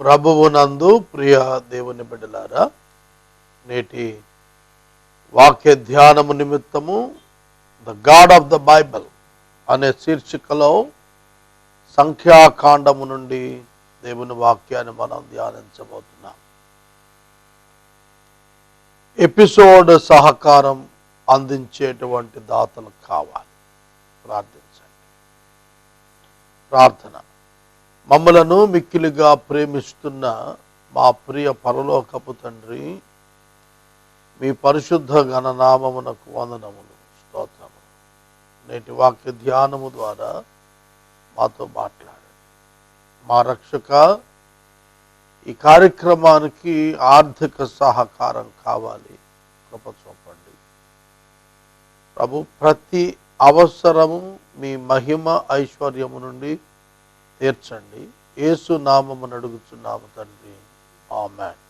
ప్రభువునందు ప్రియ దేవుని బిడ్డలారా, నేటి వాక్య ధ్యానము నిమిత్తము the God of the Bible అనే శీర్షికలో సంఖ్యాకాండము నుండి దేవుని వాక్యాన్ని మనం ధ్యానించబోతున్నాం. ఎపిసోడ్ సహకారం అందించేటువంటి దాతలు కావాలి. ప్రార్థించండి. ప్రార్థన. మమ్మలను మిక్కిలిగా ప్రేమిస్తున్న మా ప్రియ పరలోకపు తండ్రి, మీ పరిశుద్ధ ఘననామమునకు వందనములు, స్తోత్రములు. నేటి వాక్య ధ్యానము ద్వారా మాతో మాట్లాడండి. మా రక్షక, ఈ కార్యక్రమానికి ఆర్థిక సహకారం కావాలి, కృప చూపండి ప్రభు. ప్రతి అవసరము మీ మహిమ ఐశ్వర్యము నుండి తీర్చండి. యేసు నామమున అడుగుచున్నాము తండ్రి, ఆమేన్.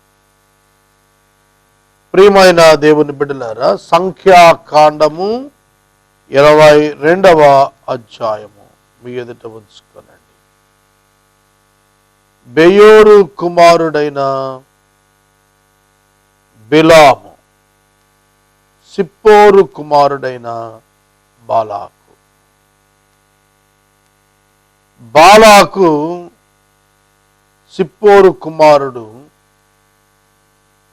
ప్రియమైన దేవుని బిడ్డలారా, సంఖ్యాకాండము 22వ అధ్యాయము మీ ఎదుట ఉంచుకోనండి. బెయోరు కుమారుడైన బిలాము, సిప్పోరు కుమారుడైన బాలాకు సిప్పోరు కుమారుడు.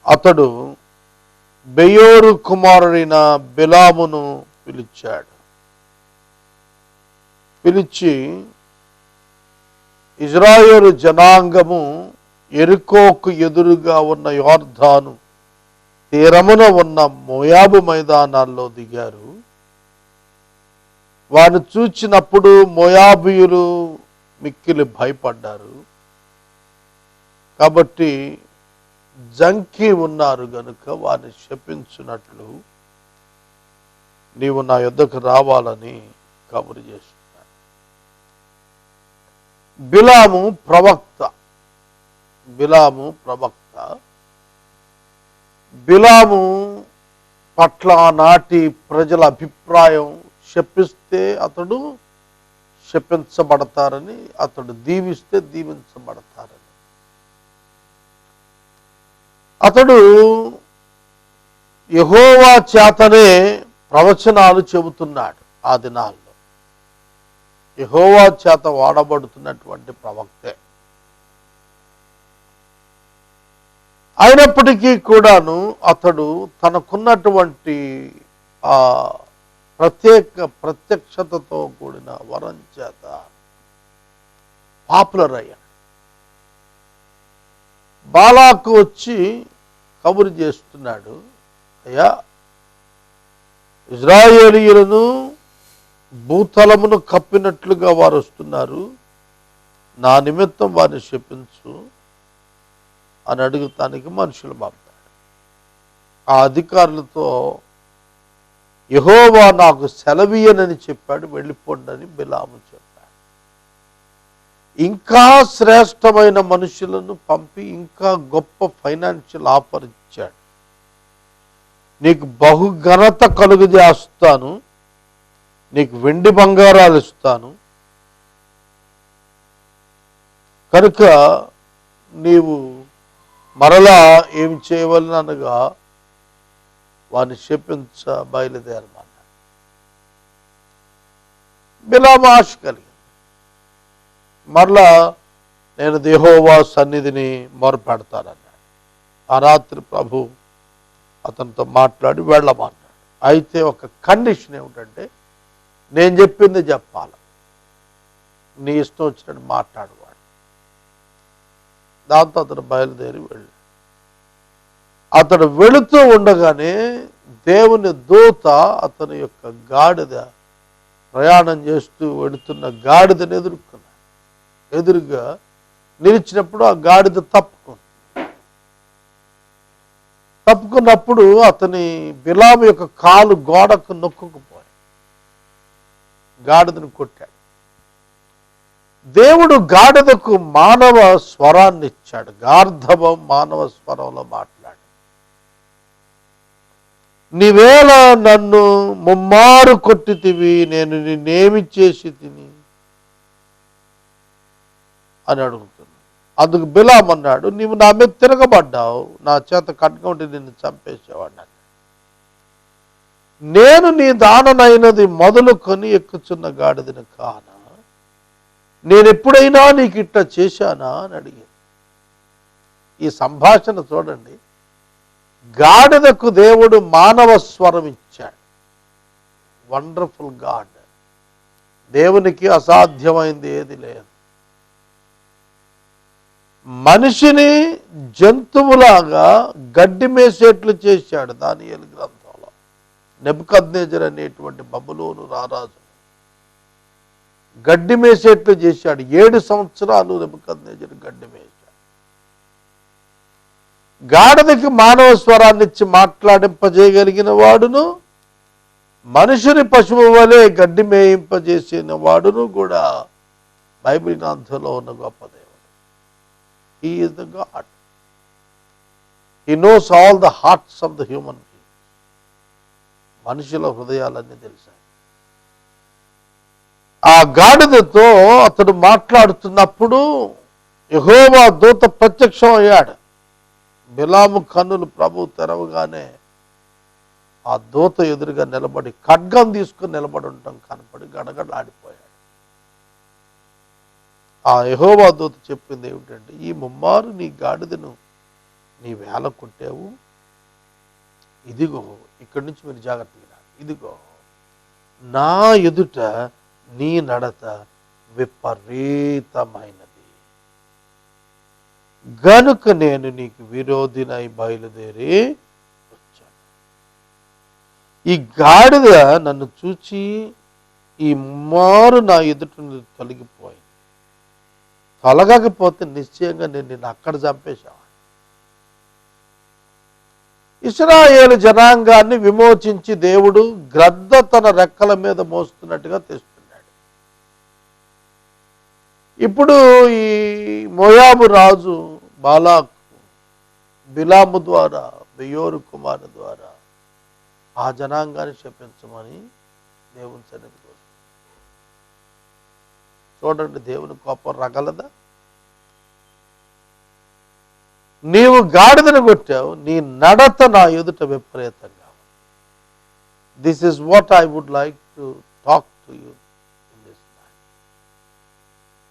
అతడు బెయోరు కుమారుడైన బిలామును పిలిచాడు. పిలిచి, ఇజ్రాయేలు జనాంగము యెరికోకు ఎదురుగా ఉన్న యోర్దాను తీరమున ఉన్న మోయాబు మైదానాల్లో దిగారు. వారిని చూచినప్పుడు మోయాబీయులు మిక్కిలి భయపడ్డారు. కాబట్టి జంకి ఉన్నారు గనుక వారిని శపించున్నట్లు నీవు నా యొద్దకు రావాలని కబురు చేస్తున్నాడు. బిలాము ప్రవక్త. బిలాము పట్ల నాటి ప్రజల అభిప్రాయం, శపిస్తే అతడు శపించబడతారని, అతడు దీవిస్తే దీవించబడతారని. అతడు యెహోవా చేతనే ప్రవచనాలు చెబుతున్నాడు. ఆ దినాల్లో యెహోవా చేత వాడబడుతున్నటువంటి ప్రవక్తే. అయినప్పటికీ కూడాను అతడు తనకున్నటువంటి ఆ ప్రత్యక్షతతో కూడిన వరం చేత పాపులర్ అయ్యాడు. బాలాకు వచ్చి కబురు చేస్తున్నాడు, అయ్యా, ఇజ్రాయేలీయులను భూతలమును కప్పినట్లుగా వారు వస్తున్నారు, నా నిమిత్తం వారిని శపించు అని అడుగుతానికి మనుషులు పంపాడు. ఆ అధికారులతో యెహోవా నాకు సెలవీయనని చెప్పాడు, వెళ్ళిపోండని బిలాము చెప్పాడు. ఇంకా శ్రేష్టమైన మనుషులను పంపి ఇంకా గొప్ప ఫైనాన్షియల్ ఆఫర్ ఇచ్చాడు. నీకు బహుఘనత కలుగు చేస్తాను, నీకు వెండి బంగారాలు ఇస్తాను, కనుక నీవు మరలా ఏమి చేయవలనగా వారిని శపించ బయలుదేరమన్నాడు. బిలాము ఆశ కలిగింది. మరలా నేను యెహోవా సన్నిధిని మొరపెడతానన్నాడు. ఆ రాత్రి ప్రభు అతనితో మాట్లాడి వెళ్ళమన్నాడు. అయితే ఒక కండిషన్ ఏమిటంటే, నేను చెప్పింది చెప్పాలి, నీ ఇష్టం వచ్చినట్టు మాట్లాడువాడు. దాంతో అతను బయలుదేరి వెళ్ళాడు. అతడు వెళుతూ ఉండగానే దేవుని దూత అతని యొక్క గాడిద, ప్రయాణం చేస్తూ వెళుతున్న గాడిదని ఎదురుగా నిలిచినప్పుడు ఆ గాడిద తప్పుకున్నప్పుడు అతని బిలాము యొక్క కాలు గోడకు నొక్కుకుపోయి గాడిదను కొట్టాడు. దేవుడు గాడిదకు మానవ స్వరాన్ని ఇచ్చాడు. గార్ధవం మానవ స్వరంలో మాట్లాడు. నీవేళ నన్ను ముమ్మారు కొట్టితివి, నేను నిన్నేమి చేసి తిని అని అడుగుతున్నాను. అందుకు బిలాం అన్నాడు, నీవు నా మీద తిరగబడ్డావు, నా చేత ఖడ్గంటి నిన్ను చంపేసేవాడిని. నేను నీ దాననైనది మొదలుకొని ఎక్కుచున్న గాడిదని కానా, నేను ఎప్పుడైనా నీకు ఇట్లా చేశానా అని అడిగింది. ఈ సంభాషణ చూడండి. గాడిదకు దేవుడు మానవ స్వరం ఇచ్చాడు. Wonderful God. దేవునికి అసాధ్యమైంది ఏది లేదు. మనిషిని జంతువులాగా గడ్డి మేసేట్లు చేశాడు. దానియేలు గ్రంథంలో నెబుకద్నెజరు అనేటువంటి బబులోను రారాజు గడ్డి మేసేట్లు చేశాడు. 7 సంవత్సరాలు నెబుకద్నెజరు గడ్డి మేశాడు. గాడిదకి మానవ స్వరాన్ని ఇచ్చి మాట్లాడింపజేయగలిగిన వాడును, మనుషుని పశువు వలె గడ్డి మేయింపజేసిన వాడును కూడా బైబిల్ గ్రంథంలో ఉన్న గొప్ప దేవుడు. He is the God. He knows all the hearts of the human being. మనుషుల హృదయాలన్నీ తెలుసాయి. ఆ గాడిదతో అతడు మాట్లాడుతున్నప్పుడు యెహోవా దూత ప్రత్యక్షం అయ్యాడు. బిలాము కన్నులు ప్రభు తెరవగానే ఆ దూత ఎదురుగా నిలబడి ఖడ్గం తీసుకుని నిలబడి ఉండటం కనపడి గడగడలాడిపోయాడు. ఆ యెహోవా దూత చెప్పింది ఏమిటంటే, ఈ ముమ్మారు నీ గాడిదను నీ వేల కొట్టావు, ఇదిగో ఇక్కడి నుంచి మీరు జాగ్రత్తగా, ఇదిగో నా ఎదుట నీ నడత విపరీతమైనది గనుక నేను నీకు విరోధినై బయలుదేరి వచ్చాను. ఈ గాడిద నన్ను చూచి ఈ ముమ్మారు నా ఎదుట తొలగిపోయింది. తొలగకపోతే నిశ్చయంగా నేను నిన్ను అక్కడ చంపేశాను. ఇశ్రాయేలు జనాంగాన్ని విమోచించి దేవుడు గ్రద్ద తన రెక్కల మీద మోస్తున్నట్టుగా తెస్తున్నాడు. ఇప్పుడు ఈ మోయాబు రాజు బాలాకు బిలాము ద్వారా, బెయోరు కుమారు ద్వారా ఆ జనాంగాన్ని శపించమని దేవుని సన్నిధికి వస్తుంది. చూడండి, దేవుని కోపం రగలదా? నీవు గాడిదను కొట్టావు, నీ నడత నా ఎదుట విపరీతంగా. This is what I would like to talk to you in this night.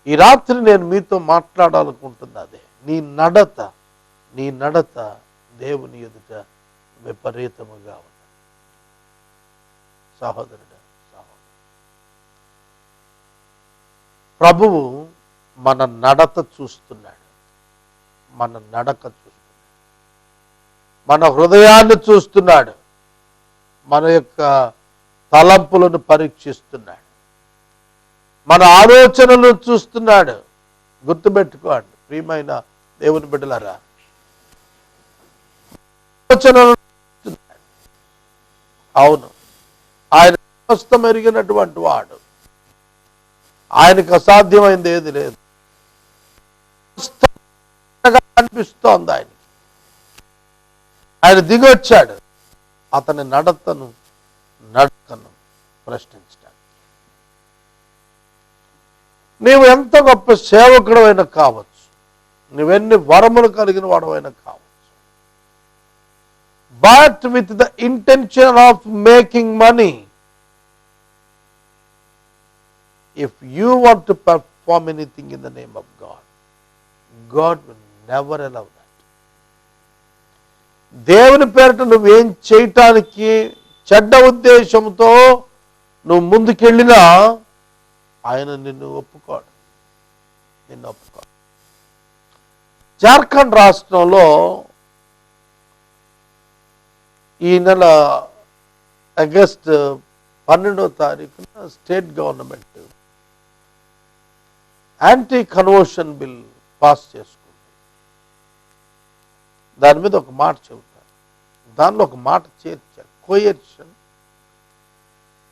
ఈ రాత్రి నేను మీతో మాట్లాడాలనుకుంటుంది అదే. నీ నడత దేవుని ఎదుట విపరీతముగా ఉంది. సహోదరుడు, ప్రభువు మన నడత చూస్తున్నాడు, మన నడక చూస్తున్నాడు, మన హృదయాన్ని చూస్తున్నాడు, మన యొక్క తలంపులను పరీక్షిస్తున్నాడు, మన ఆలోచనలను చూస్తున్నాడు. గుర్తుపెట్టుకోండి ప్రియమైన దేవుని బిడ్డలారా, ఆలోచనలను చూస్తున్నాడు. అవును, ఆయన సమస్తం ఎరిగినటువంటి వాడు. ఆయనకు అసాధ్యమైంది ఏది లేదు. అనిపిస్తోంది ఆయనకి. ఆయన దిగొచ్చాడు అతని నడకను ప్రశ్నించడానికి. నీవు ఎంత గొప్ప సేవకుడవైనా కావచ్చు, నువ్వెన్ని వరములు కలిగిన వాడవైనా కావచ్చు, but with the intention of making money, if you want to perform anything in the name of God, God will never allow that. దేవుని పేరిట నువ్వేం చేయటానికి చెడ్డ ఉద్దేశంతో నువ్వు ముందుకెళ్ళినా ఆయన నిన్ను ఒప్పుకోడు. జార్ఖండ్ రాష్ట్రంలో ఈ నెల ఆగస్టు 12వ తారీఖున state government anti conversion bill pass చేసుకుంది. దాని మీద ఒక మాట చెబుతాను, దానిలో ఒక మాట చేర్చారు, కోయర్షన్.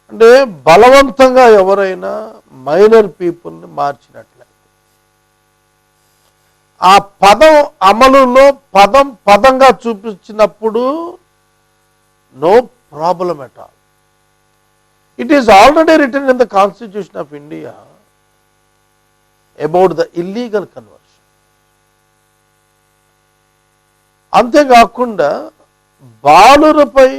అంటే బలవంతంగా ఎవరైనా మైనర్ పీపుల్ని మార్చినట్లయితే ఆ పదం అమలులో పదంగా చూపించినప్పుడు no problem at all. It is already written in the Constitution of India about the illegal conversion. అంతేకాకుండా బాలురపై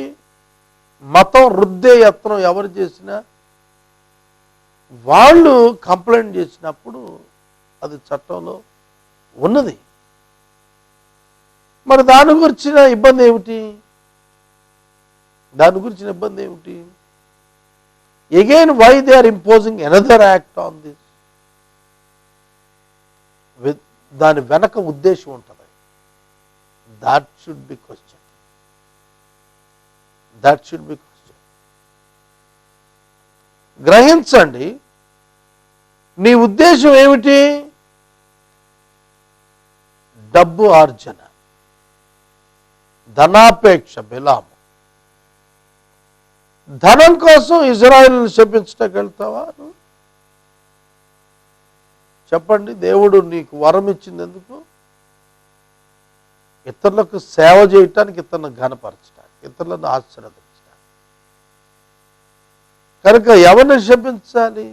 మతం రుద్దే యత్నం ఎవరు చేసినా వాళ్ళు కంప్లైంట్ చేసినప్పుడు అది చట్టంలో ఉన్నది. మరి దాని గురించిన ఇబ్బంది ఏమిటి? Again why they are imposing another act on this? దాని వెనక ఉద్దేశం ఉంటుంది. That should be questioned. గ్రహించండి, నీ ఉద్దేశం ఏమిటి? డబ్బు ఆర్జన, ధనాపేక్ష, బిలాము. ధనం కోసం ఇజ్రాయిల్ని శపించడానికి వెళ్తావా? చెప్పండి, దేవుడు నీకు వరం ఇచ్చింది ఎందుకు? ఇతరులకు సేవ చేయటానికి, ఇతరులను ఘనపరచడానికి, ఇతరులను ఆశీర్వదించడానికి. కనుక ఎవరిని శపించాలి?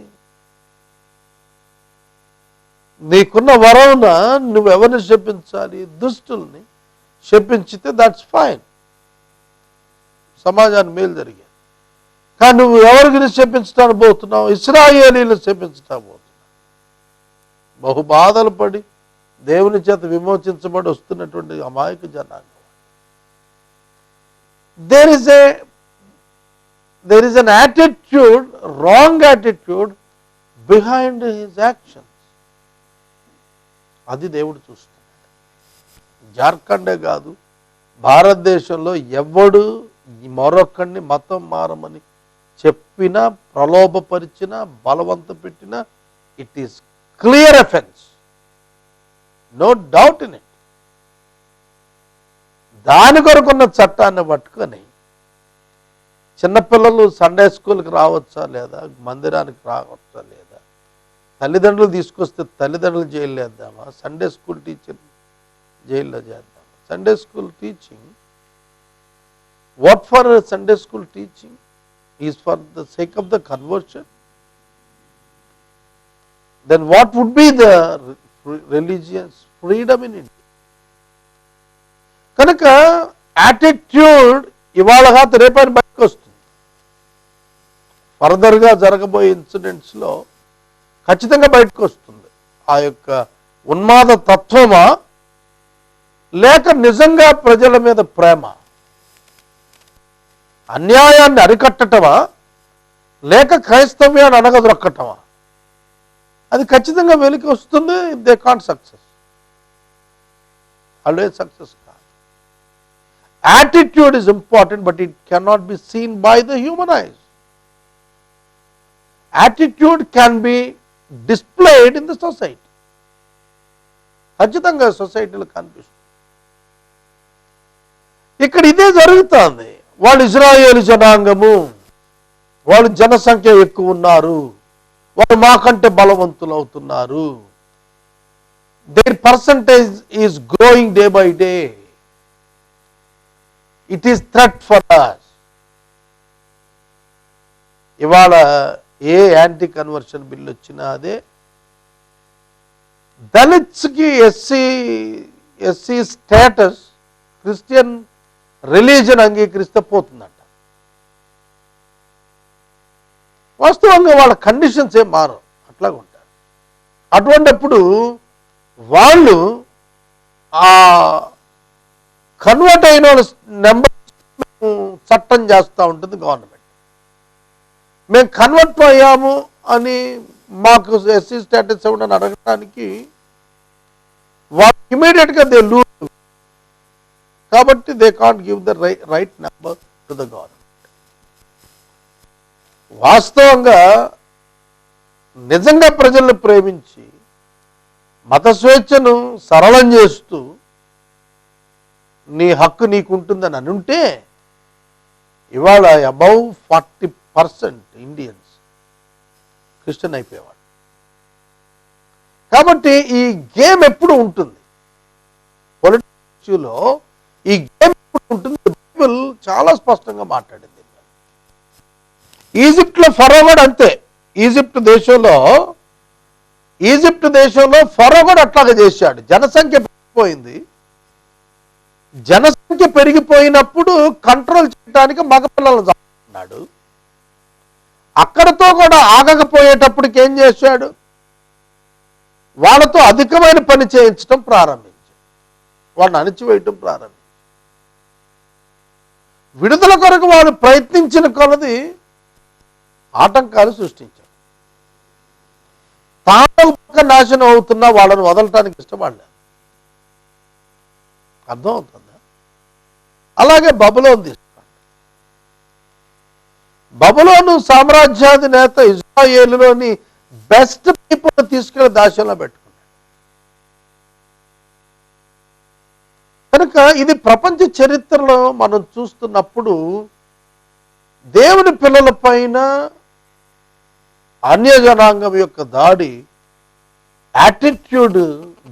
నీకున్న వరమున నువ్వెవరిని శపించాలి? దుష్టుల్ని శపించితే దట్స్ ఫైన్, సమాజానికి మేలు జరిగేది. కానీ నువ్వు ఎవరికి శపించడానికి పోతున్నావు? ఇశ్రాయేలీలు శపించడానికి పోతున్నావు. బహు బాధలు పడి దేవుని చేత విమోచించబడి వస్తున్నటువంటి అమాయక జనాంగం. there is an attitude, wrong attitude behind his actions. అది దేవుడు చూస్తున్నాడు. జార్ఖండే కాదు, భారతదేశంలో ఎవడు మరొకడిని మతం మారమని చెప్పినా, ప్రలోభపరిచినా, బలవంత పెట్టినా, it is clear offence, no doubt in it. దాని కొరకున్న చట్టాన్ని పట్టుకొని చిన్నపిల్లలు సండే స్కూల్కి రావచ్చా లేదా, మందిరానికి రావచ్చా లేదా, తల్లిదండ్రులు తీసుకొస్తే తల్లిదండ్రులు జైల్లో వేద్దామా, సండే స్కూల్ టీచర్ జైల్లో చేద్దామా? Sunday school teaching, what for Sunday school teaching is for the sake of the conversion. then what would be the religious freedom in India? కనుక యాటిట్యూడ్ ఇవాళ కాదు రేపని బయటకు వస్తుంది. ఫర్దర్గా జరగబోయే ఇన్సిడెంట్స్లో ఖచ్చితంగా బయటకు వస్తుంది. ఆ యొక్క ఉన్మాద తత్వమా, లేక నిజంగా ప్రజల మీద ప్రేమ, అన్యాయాన్ని అరికట్టటమా, లేక క్రైస్తవ్యాన్ని అనగదొక్కటమా? అది ఖచ్చితంగా వెలికి వస్తుంది. They can't success, always success కాదు. Attitude is important, but it cannot be seen by the human eyes. Attitude can be displayed in the society. ఖచ్చితంగా సొసైటీలో కనిపిస్తుంది. ఇక్కడ ఇదే జరుగుతుంది. వాళ్ళు ఇజ్రాయేలు జనాంగము, వాళ్ళు జనసంఖ్య ఎక్కువ ఉన్నారు, వాళ్ళు మాకంటే బలవంతులు అవుతున్నారు, their percentage is growing day by day, it is threat for us. ఇవాళ ఏ యాంటీ కన్వర్షన్ బిల్ వచ్చినా అదే. దళిత్స్కి ఎస్సీ స్టేటస్ క్రిస్టియన్ రిలీజన్ అంగీకరిస్తే పోతుందంట. వాస్తవంగా వాళ్ళ కండిషన్స్ ఏం మారవు, అట్లాగే ఉంటారు. అటువంటిప్పుడు వాళ్ళు ఆ కన్వర్ట్ అయిన నెంబర్ చట్టం చేస్తూ ఉంటుంది గవర్నమెంట్. మేము కన్వర్ట్ అయ్యాము అని మాకు ఎస్సీ స్టేటస్ ఇవ్వడానికి అడగడానికి వాళ్ళు ఇమీడియట్గా దే లూజ్. కాబట్టి they can't give the right number to the government. వాస్తవంగా నిజంగా ప్రజలను ప్రేమించి మత స్వేచ్ఛను సరళం చేస్తూ నీ హక్కు నీకుంటుందని అనుంటే ఇవాళ అబౌవ్ 40% ఇండియన్స్ క్రిస్టియన్ అయిపోయేవాడు. కాబట్టి ఈ గేమ్ ఎప్పుడు ఉంటుంది, పొలిటికల్ ఇష్యూలో ఈ గేమ్ ఎప్పుడు ఉంటుంది? బైబిల్ చాలా స్పష్టంగా మాట్లాడింది. ఈజిప్ట్లో ఫరో కూడా అంతే. ఈజిప్ట్ దేశంలో ఫరో కూడా అట్లాగే చేశాడు. జనసంఖ్య పెరిగిపోయింది, జనసంఖ్య పెరిగిపోయినప్పుడు కంట్రోల్ చేయడానికి మగపిల్లలను చంపుతున్నాడు. అక్కడతో కూడా ఆగకపోయేటప్పటికి ఏం చేశాడు? వాళ్ళతో అధికమైన పని చేయించడం ప్రారంభించాడు, వాళ్ళని అణిచివేయటం ప్రారంభించాడు. విడుదల కొరకు వాళ్ళు ప్రయత్నించిన కొలది ఆటంకాలు సృష్టించాడు. తాను పక్క నాశనం అవుతున్నా వాళ్ళను వదలటానికి ఇష్టపడలేదు. అర్థమవుతుందా? అలాగే బబులోను తీసుకోండి. బబులోను సామ్రాజ్యాధినేత ఇజ్రాయేలులోని బెస్ట్ పీపుల్ తీసుకెళ్లి దాస్యంలో పెట్టుకున్నాడు. కనుక ఇది ప్రపంచ చరిత్రలో మనం చూస్తున్నప్పుడు దేవుని పిల్లల పైన అన్య జనాంగం యొక్క దాడి యాటిట్యూడ్,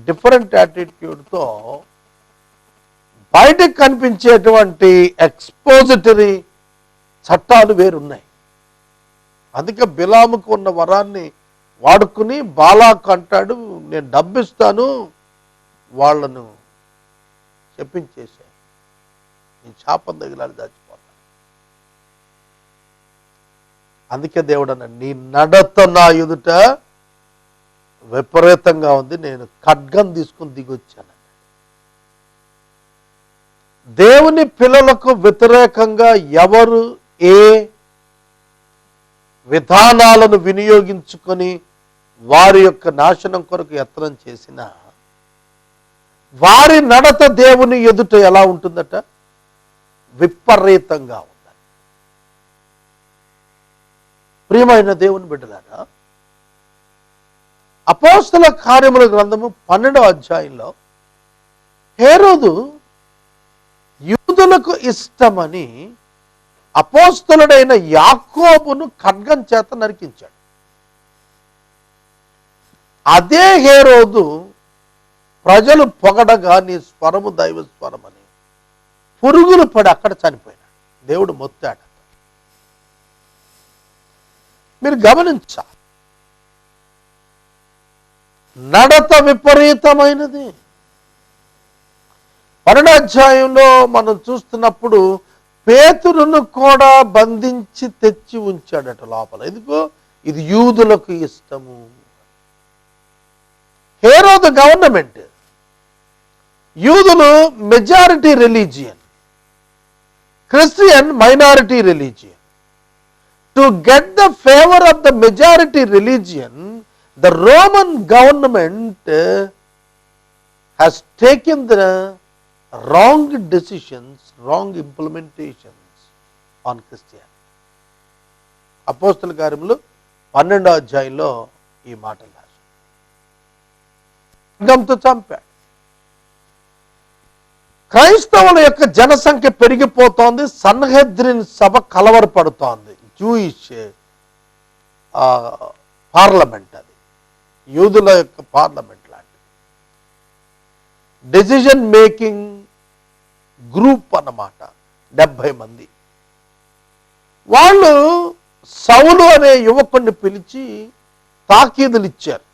డిఫరెంట్ యాటిట్యూడ్తో బయటకు కనిపించేటువంటి ఎక్స్పోజిటరీ చట్టాలు వేరున్నాయి. అందుకే బిలాముకు ఉన్న వరాన్ని వాడుకుని బాలాకు అంటాడు, నేను డబ్బిస్తాను, వాళ్లను చెప్పించేశాను, నీ శాపం తగిలాలి, దాచిపోతాను. అందుకే దేవుడు అన్నాడు, నీ నడత నా ఎదుట విపరీతంగా ఉంది, నేను ఖడ్గం తీసుకుని దిగొచ్చాను. దేవుని పిల్లలకు వ్యతిరేకంగా ఎవరు ఏ విధానాలను వినియోగించుకొని వారి యొక్క నాశనం కొరకు యత్నం చేసినా వారి నడత దేవుని ఎదుట ఎలా ఉంటుందట? విపరీతంగా ఉండాలి. ప్రియమైన దేవుని బిడ్డలారా, అపోస్తల కార్యముల గ్రంథము 12వ అధ్యాయంలో హేరోదు యూదులకు ఇష్టమని అపోస్తలుడైన యాకోబును ఖడ్గం చేత నరికించాడు. అదే హేరోదు ప్రజలు పొగడగా నీ స్వరము దైవ స్వరమని పురుగులు పడి అక్కడ చనిపోయినాడు. దేవుడు మొత్తాడు. మీరు గమనించాలి, నడత విపరీతమైనది. 12వ అధ్యాయంలో మనం చూస్తున్నప్పుడు పేతురును కూడా బంధించి తెచ్చి ఉంచాడట లోపల. ఎందుకో ఇది యూదులకు ఇష్టము. హేరోదు గవర్నమెంట్, యూదులు majority religion, Christian minority religion. To get the favour of the majority religion, the Roman government has taken the wrong decisions, wrong implementations on Christianity. అపోస్తల కార్యములు 12వ అధ్యాయంలో ఈ మాటలు రాశారు. ఖడ్గంతో చంపాడు. క్రైస్తవుల యొక్క జనసంఖ్య పెరిగిపోతోంది. సన్హెద్రిన్ సభ కలవరపడుతోంది. జూయిష్ పార్లమెంట్, అది యూదుల యొక్క పార్లమెంట్ లాంటిది. డెసిషన్ మేకింగ్ గ్రూప్ అన్నమాట, 70 మంది. వాళ్ళు సౌలు అనే యువకుడిని పిలిచి తాకీదులు ఇచ్చారు.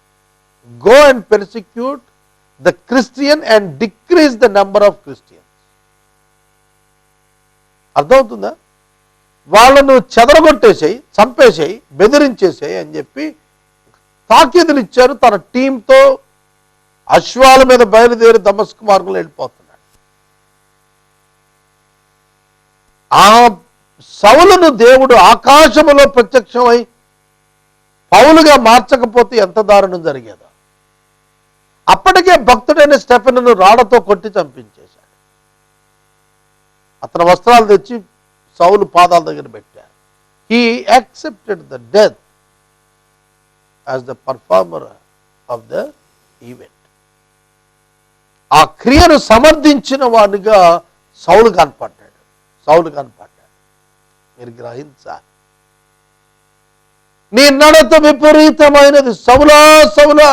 Go and persecute the Christian and decrease the number of Christians. అర్థమవుతుందా? వాళ్ళను చెదరగొట్టేసాయి, చంపేసాయి, బెదిరించేసాయి అని చెప్పి తాకీదులు ఇచ్చారు. తన టీంతో అశ్వాల మీద బయలుదేరి దమస్కు మార్గంలో వెళ్ళిపోతున్నాడు. ఆ సౌలును దేవుడు ఆకాశములో ప్రత్యక్షమై పౌలుగా మార్చకపోతే ఎంత దారుణం జరిగేదో. అప్పటికే భక్తుడైన స్టెఫెనును రాళ్లతో కొట్టి చంపించేశాడు. అతని వస్త్రాలు తెచ్చి సౌలు పాదాల దగ్గర పెట్టారు. He accepted the death as the performer of the event. ఆ క్రియను సమర్థించిన వాడిగా సౌలు కనపడ్డాడు. మీరు గ్రహించాలి. నీ నడత విపరీతమైనది. సౌలా సౌలా,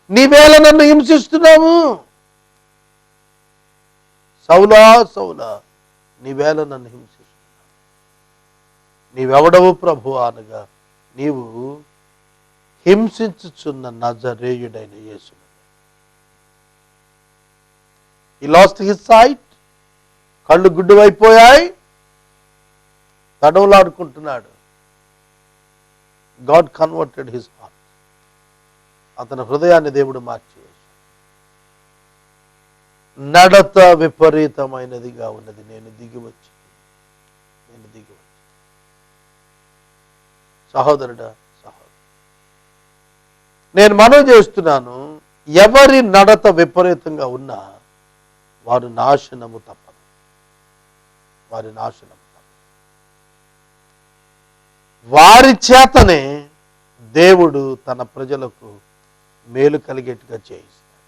నీవేళ నన్ను హింసిస్తున్నావు. సౌలా సౌలా, నీవేళ నన్ను హింసిస్తున్నావు. నీవెవడవు ప్రభు అనగా, నీవు హింసించుచున్న నజరేయుడైన యేసు. He lost his sight. కళ్ళు గుడ్డువైపోయాయి. తడవలాడుకుంటున్నాడు. God converted his heart. అతని హృదయాన్ని దేవుడు మార్చివేశాడు. నడత విపరీతమైనదిగా ఉన్నది. నేను దిగివచ్చి సహోదరుడా, సహోదరు, నేను మనవి చేస్తున్నాను, ఎవరి నడత విపరీతంగా ఉన్నా వారు నాశనము తప్పదు. వారి చేతనే దేవుడు తన ప్రజలకు మేలు కలిగేట్టుగా చేయిస్తాడు.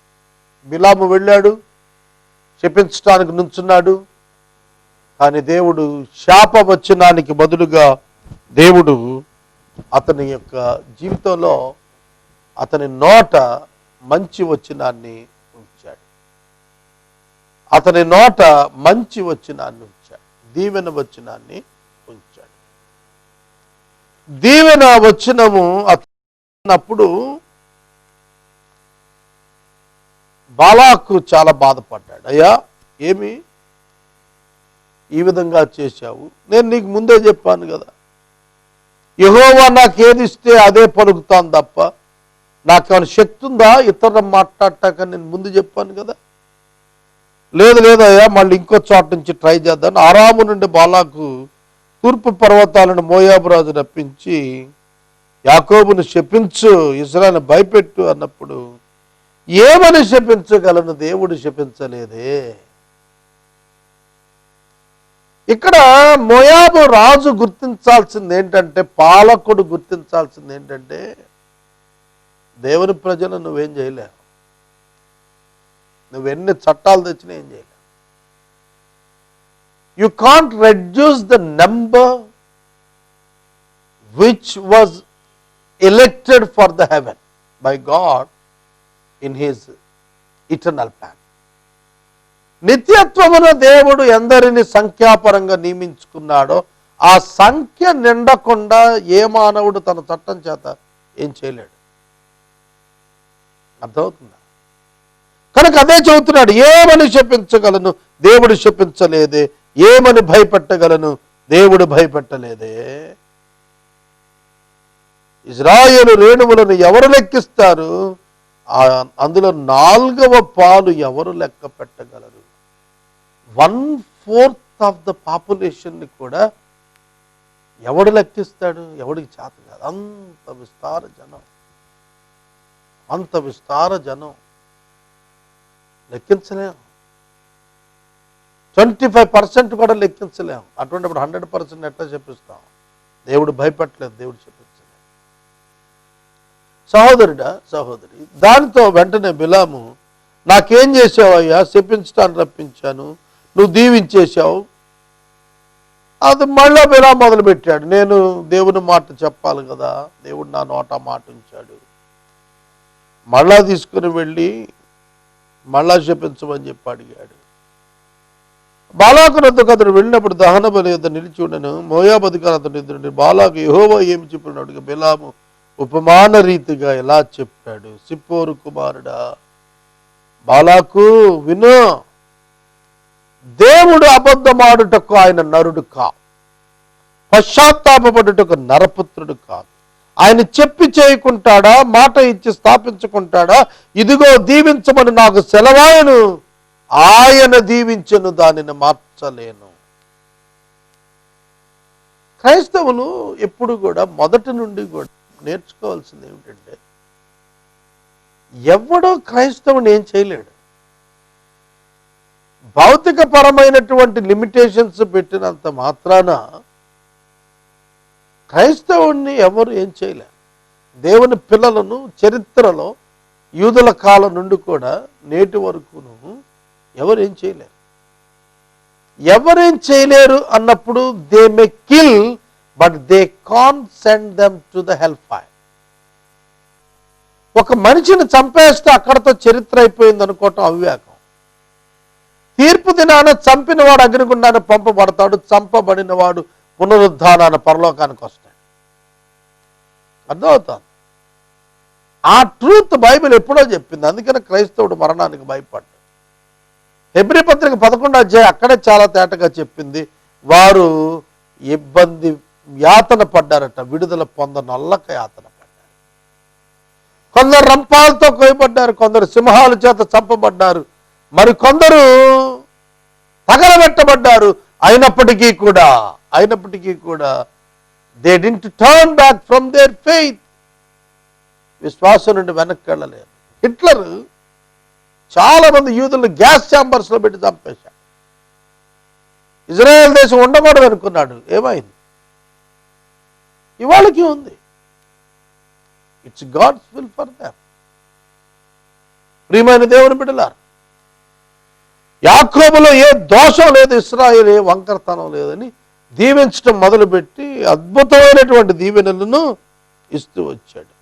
బిలాము వెళ్ళాడు, శపించడానికి నుంచున్నాడు. కానీ దేవుడు శాపవచనానికి బదులుగా దేవుడు అతని యొక్క జీవితంలో అతని నోట మంచి వచనాన్ని ఉంచాడు. దీవెన వచనాన్ని ఉంచాడు. దీవెన వచనము అప్పుడు బాలాకు చాలా బాధపడ్డాడు. అయ్యా, ఏమి ఈ విధంగా చేశావు? నేను నీకు ముందే చెప్పాను కదా, యెహోవా నాకు ఏది ఇస్తే అదే పలుకుతాను తప్ప నాకేమైనా శక్తి ఉందా ఇతరులు మాట్లాడటాక? నేను ముందు చెప్పాను కదా. లేదయ్యా, మళ్ళీ ఇంకో చోట నుంచి ట్రై చేద్దాను. అరాము నుండి బాలాకు తూర్పు పర్వతాలను మోయాబు రాజు రప్పించి యాకోబును శపించు, ఇశ్రాయేలును భయపెట్టు అన్నప్పుడు ఏమని శపించగలను? దేవుడు శపించలేదే. ఇక్కడ మోయాబు రాజు గుర్తించాల్సింది ఏంటంటే, పాలకుడు గుర్తించాల్సింది ఏంటంటే, దేవుని ప్రజలు నువ్వేం చేయలేవు. నువ్వెన్ని చట్టాలు తెచ్చినా ఏం చేయలేవు. You can't reduce the number which was elected for the heaven by God in his eternal plan. నిత్యత్వమున దేవుడు ఎందరిని సంఖ్యాపరంగా నియమించుకున్నాడో ఆ సంఖ్య నిండకుండా ఏ మానవుడు తన చట్టం చేత ఏం చేయలేడు. అర్థమవుతుందా? కనుక అదే చెబుతున్నాడు, ఏమని శపించగలను? దేవుడు శపించలేదే. ఏమని భయపెట్టగలను? దేవుడు భయపెట్టలేదే. ఇశ్రాయేలు రేణువులను ఎవరు లెక్కిస్తారు? అందులో 4వ పాలు ఎవరు లెక్క పెట్టగలరు? 1/4 ఆఫ్ ద పాపులేషన్ని కూడా ఎవడు లెక్కిస్తాడు? ఎవడికి చేత కాదు. అంత విస్తార జనం లెక్కించలేం. 25% కూడా లెక్కించలేం. అటువంటిప్పుడు 100% ఎట్లా చెప్పిస్తాం? దేవుడు భయపడలేదు, దేవుడు చెప్పించలేదు. సహోదరుడా, సహోదరి, దానితో వెంటనే బిలాము, నాకేం చేసావయ్యా? శపించటాన్ని రప్పించాను, నువ్వు దీవించేశావు. అది మళ్ళా బిలాము మొదలుపెట్టాడు, నేను దేవుని మాట చెప్పాలి కదా, దేవుడు నా నోట మాట ఉంచాడు. మళ్ళా తీసుకుని వెళ్ళి మళ్ళా శపించమని చెప్పి అడిగాడు. బాలాకు వద్దకు అతడు వెళ్ళినప్పుడు దహన బలి వద్ద నిలిచి ఉండను. మోయాబు అధికారి అతడు ఎదురు బాలాకు యెహోవా ఏమి చెప్పినాడు అడిగా. బిలాము ఉపమాన రీతిగా ఎలా చెప్పాడు. సిప్పోరు కుమారుడా బాలాకు విను, దేవుడు అబద్ధమాడుటకు ఆయన నరుడు కా, పశ్చాత్తాపడుటకు నరపుత్రుడు కాదు. ఆయన చెప్పి చేయకుంటాడా? మాట ఇచ్చి స్థాపించుకుంటాడా? ఇదిగో దీవించమని నాకు సెలవాయను, ఆయన దీవించను, దానిని మార్చలేను. క్రైస్తవులు ఎప్పుడు కూడా మొదటి నుండి కూడా నేర్చుకోవాల్సింది ఏమిటంటే, ఎవడో క్రైస్తవుని ఏం చేయలేడు. భౌతిక పరమైనటువంటి లిమిటేషన్స్ పెట్టినంత మాత్రాన క్రైస్తవుణ్ణి ఎవరు ఏం చేయలేరు. దేవుని పిల్లలను చరిత్రలో యూదుల కాలం నుండి కూడా నేటి వరకును ఎవరేం చేయలేరు. ఎవరేం చేయలేరు అన్నప్పుడు they may kill but they can't send them to the hell fire. ఒక మనిషిని చంపేస్తే అక్కడతో చరిత్ర అయిపోయింది అనుకోవటం అవివేకం. తీర్పు దినాన చంపిన వాడు అగ్నిగుండాన్ని పంపబడతాడు, చంపబడిన వాడు పునరుద్ధానాన్ని పరలోకానికి వస్తాడు. అర్థమవుతాను. ఆ ట్రూత్ బైబిల్ ఎప్పుడో చెప్పింది. అందుకని క్రైస్తవుడు మరణానికి భయపడ్డాడు. హెబ్రీ పత్రిక 11వ అధ్యాయం అక్కడే చాలా తేటగా చెప్పింది. వారు ఇబ్బంది యాతన పడ్డారట, విడుదల పొందనొల్లక యాతన పడ్డారు. కొందరు రంపాలతో కోయబడ్డారు, కొందరు సింహాల చేత చంపబడ్డారు, మరి కొందరు తగలబెట్టబడ్డారు. అయినప్పటికీ కూడా they didn't turn back from their faith. విశ్వాసం నుండి వెనక్కి వెళ్ళలేరు. హిట్లర్ చాలా మంది యూదులను గ్యాస్ ఛాంబర్స్ లో పెట్టి చంపేశాడు. ఇజ్రాయెల్ దేశం ఉండకూడదు అనుకున్నాడు, ఏమైంది? ఇవాళకి ఉంది. It's God's will for them. ప్రియమైన దేవుని బిడ్డలారా, యాకోబులో ఏ దోషం లేదు, ఇశ్రాయేలు ఏ వంకరతనం లేదని దీవించడం మొదలుపెట్టి అద్భుతమైనటువంటి దీవెనలను ఇస్తూ వచ్చాడు.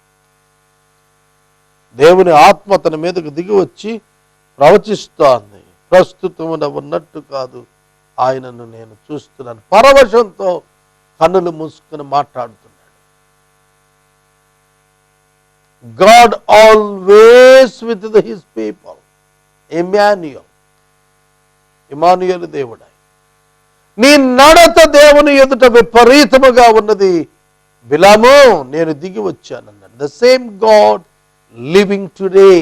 దేవుని ఆత్మ తన మీదకు దిగి వచ్చి ప్రవచిస్తోంది. ప్రస్తుతమున ఉన్నట్టు కాదు, ఆయనను నేను చూస్తున్నాను. పరవశంతో కన్నులు మూసుకుని మాట్లాడుతున్నాడు. God always with his people. ఇమానుయేలు దేవుడాయి. నీ నడత దేవుని ఎదుట విపరీతముగా ఉన్నది. బిలాము, నేను దిగి వచ్చానన్నాడు. The same God living today.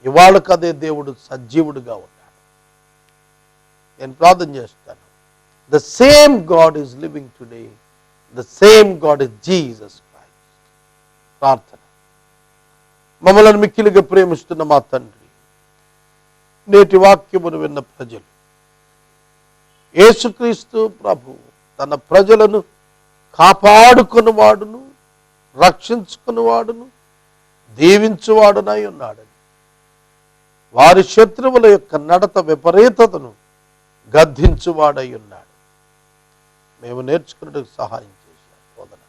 ఇవాళ కదే దేవుడు సజీవుడుగా ఉన్నాడు. నేను ప్రార్థన చేస్తాను. The same God is living today. The same God is Jesus Christ. ప్రార్థన. మమ్మల్ని మిక్కిలిగా ప్రేమిస్తున్న మా తండ్రి, నేటి వాక్యమును విన్న ప్రజలు, యేసుక్రీస్తు ప్రభు తన ప్రజలను కాపాడుకున్నవాడును, రక్షించుకున్నవాడును, దీవించువాడునై ఉన్నాడని, వారి శత్రువుల యొక్క నడత విపరీతతను గద్దించువాడై ఉన్నాడు. మేము నేర్చుకున్నట్టుకు సహాయం చేశాం. బోధన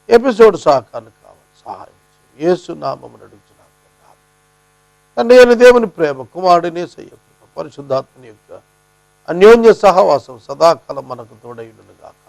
ఎపిసోడ్ సహకారం కావాలి, సహాయం చేయండి. యేసు నామమున అడుగుచున్నాను తండ్రి. అయిన దేవుని ప్రేమ, కుమారుడిని యేసయ్య కృప, పరిశుద్ధాత్మని యొక్క అన్యోన్య సహవాసం సదాకాలం మనకు తోడైయుండును గాక.